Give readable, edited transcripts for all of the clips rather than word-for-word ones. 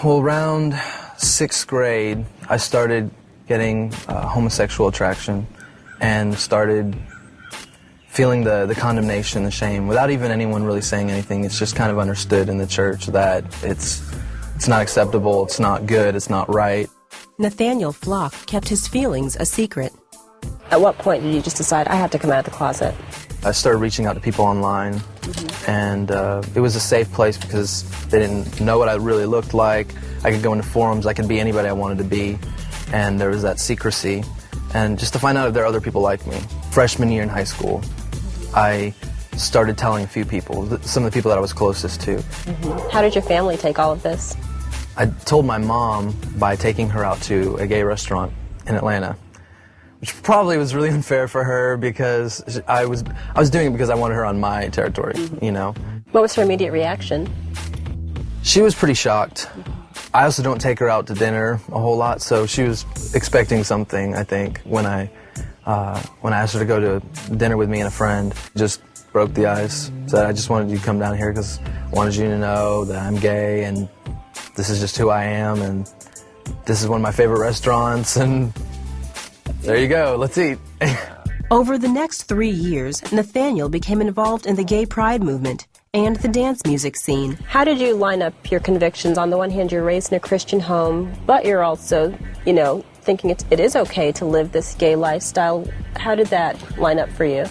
Well, around 6th grade, I started getting homosexual attraction and started feeling the condemnation, the shame, without even anyone really saying anything. It's just kind of understood in the church that it's not acceptable, it's not good, it's not right. Nathaniel Flock kept his feelings a secret. At what point did you just decide, I have to come out of the closet? I started reaching out to people online, and it was a safe place because they didn't know what I really looked like. I could go into forums, I could be anybody I wanted to be, and there was that secrecy. And just to find out if there are other people like me. Freshman year in high school, I started telling a few people, some of the people that I was closest to. How did your family take all of this? I told my mom by taking her out to a gay restaurant in Atlanta, which probably was really unfair for her because I was doing it because I wanted her on my territory, you know. What was her immediate reaction? She was pretty shocked. I also don't take her out to dinner a whole lot, so she was expecting something, I think, when I asked her to go to dinner with me and a friend. Just broke the ice, said I just wanted you to come down here because I wanted you to know that I'm gay and this is just who I am and this is one of my favorite restaurants and there you go, let's eat. Over the next 3 years, Nathaniel became involved in the gay pride movement and the dance music scene. How did you line up your convictions? On the one hand, you're raised in a Christian home, but you're also, you know, thinking it is okay to live this gay lifestyle. How did that line up for you?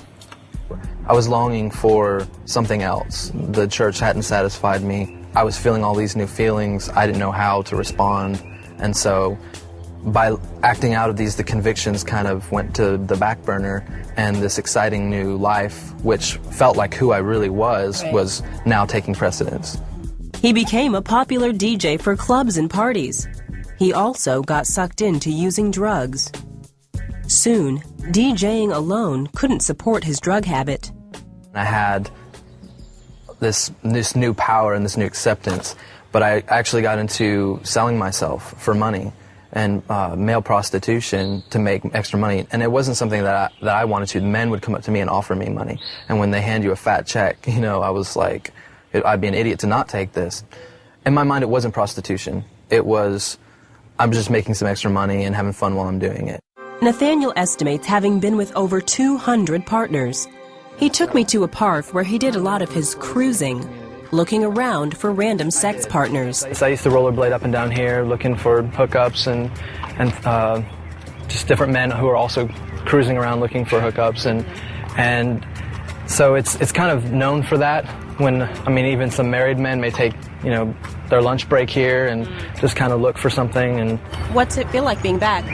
I was longing for something else. The church hadn't satisfied me. I was feeling all these new feelings. I didn't know how to respond. And so by acting out of these, the convictions kind of went to the back burner, and this exciting new life, which felt like who I really was now taking precedence. He became a popular DJ for clubs and parties. He also got sucked into using drugs. Soon, DJing alone couldn't support his drug habit. I had this new power and this new acceptance, but I actually got into selling myself for money and male prostitution to make extra money. And it wasn't something that I wanted to. Men would come up to me and offer me money. And when they hand you a fat check, you know, I was like, I'd be an idiot to not take this. In my mind, it wasn't prostitution. It was, I'm just making some extra money and having fun while I'm doing it. Nathaniel estimates having been with over 200 partners. He took me to a park where he did a lot of his cruising, looking around for random sex partners. So I used to rollerblade up and down here looking for hookups and just different men who are also cruising around looking for hookups, and so it's kind of known for that. When, I mean, even some married men may take, you know, their lunch break here and just kind of look for something. And what's it feel like being back?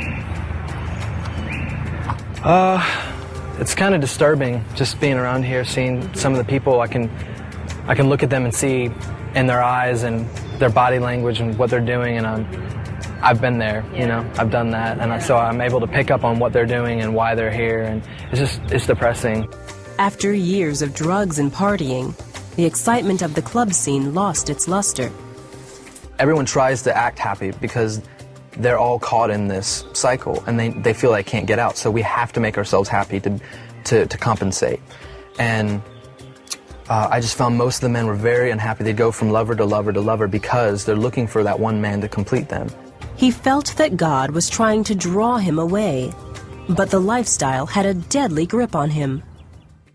It's kind of disturbing just being around here, seeing some of the people. I can look at them and see in their eyes and their body language and what they're doing, and I've been there, you know, I've done that, and so I'm able to pick up on what they're doing and why they're here, and it's depressing. After years of drugs and partying, the excitement of the club scene lost its luster. Everyone tries to act happy because they're all caught in this cycle, and they feel they can't get out, so we have to make ourselves happy to compensate. And I just found most of the men were very unhappy. They'd go from lover to lover to lover because they're looking for that one man to complete them. He felt that God was trying to draw him away, but the lifestyle had a deadly grip on him.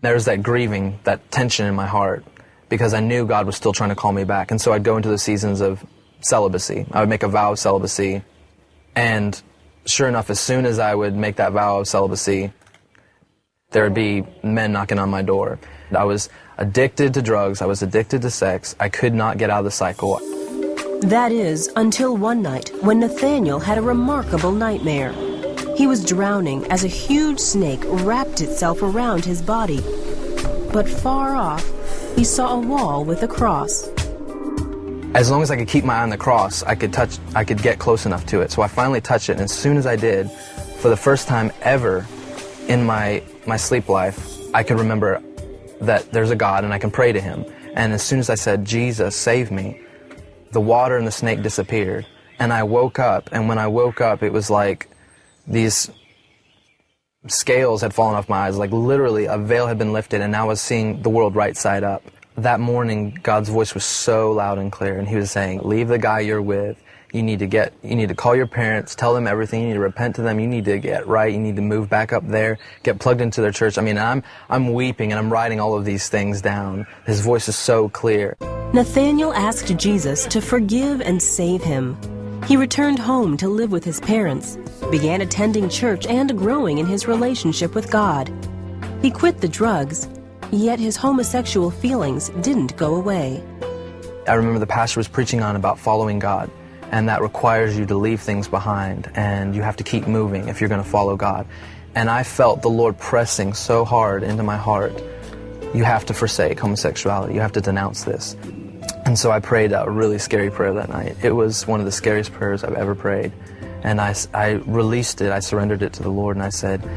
There was that grieving, that tension in my heart, because I knew God was still trying to call me back. And so I'd go into the seasons of celibacy. I would make a vow of celibacy, and sure enough, as soon as I would make that vow of celibacy, there would be men knocking on my door. I was addicted to drugs, I was addicted to sex, I could not get out of the cycle. That is, until one night when Nathaniel had a remarkable nightmare. He was drowning as a huge snake wrapped itself around his body. But far off, he saw a wall with a cross. As long as I could keep my eye on the cross, I could get close enough to it. So I finally touched it, and as soon as I did, for the first time ever in my sleep life, I could remember that there's a God and I can pray to him. And as soon as I said, Jesus, save me, the water and the snake disappeared. And I woke up, and when I woke up, it was like these scales had fallen off my eyes, like literally a veil had been lifted, and now I was seeing the world right side up. that morning, God's voice was so loud and clear, and he was saying, leave the guy you're with. You need to call your parents, tell them everything, you need to repent to them, you need to get right, you need to move back up there, get plugged into their church. I mean, I'm weeping and I'm writing all of these things down. His voice is so clear. Nathanael asked Jesus to forgive and save him. He returned home to live with his parents, began attending church and growing in his relationship with God. He quit the drugs, yet his homosexual feelings didn't go away. I remember the pastor was preaching on about following God, and that requires you to leave things behind, and you have to keep moving if you're going to follow God. And I felt the Lord pressing so hard into my heart, you have to forsake homosexuality, you have to denounce this. And so I prayed a really scary prayer that night. It was one of the scariest prayers I've ever prayed. And I released it, I surrendered it to the Lord, and I said,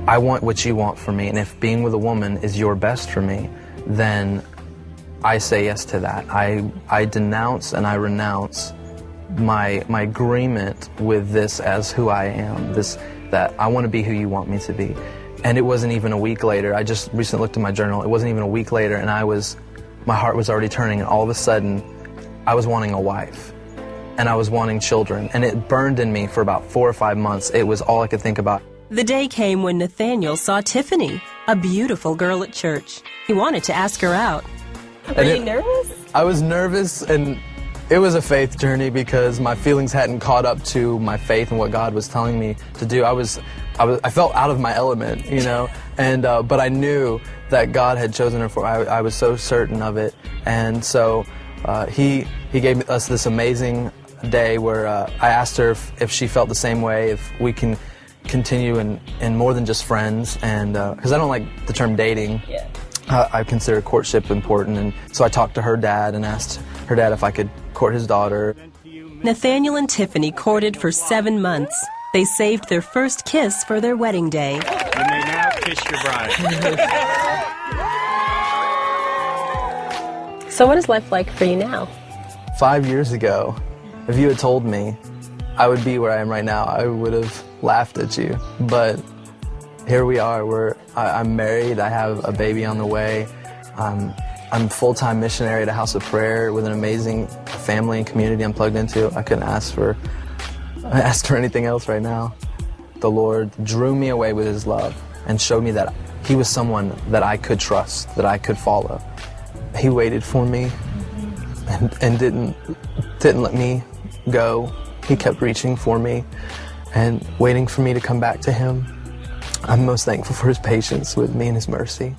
I want what you want for me, and if being with a woman is your best for me, then I say yes to that. I denounce and I renounce my agreement with this as who I am, that I want to be who you want me to be. And it wasn't even a week later. I just recently looked at my journal. It wasn't even a week later, and my heart was already turning, and all of a sudden I was wanting a wife and I was wanting children, and it burned in me for about 4 or 5 months. It was all I could think about. The day came when Nathanael saw Tiffany, a beautiful girl at church. He wanted to ask her out. Were you nervous? I was nervous, and it was a faith journey because my feelings hadn't caught up to my faith and what God was telling me to do. I felt out of my element, you know, and but I knew that God had chosen her for. I was so certain of it, and so He gave us this amazing day where I asked her if she felt the same way, if we can continue in more than just friends, and because I don't like the term dating. Yeah. I consider courtship important, and so I talked to her dad and asked her dad if I could court his daughter. Nathanael and Tiffany courted for 7 months. They saved their first kiss for their wedding day. You may now kiss your bride. So what is life like for you now? 5 years ago, if you had told me I would be where I am right now, I would have laughed at you. But here we are. I'm married. I have a baby on the way. I'm a full-time missionary at a house of prayer with an amazing family and community I'm plugged into. I couldn't ask for anything else right now. The Lord drew me away with His love and showed me that He was someone that I could trust, that I could follow. He waited for me and didn't let me go. He kept reaching for me and waiting for me to come back to Him. I'm most thankful for His patience with me and His mercy.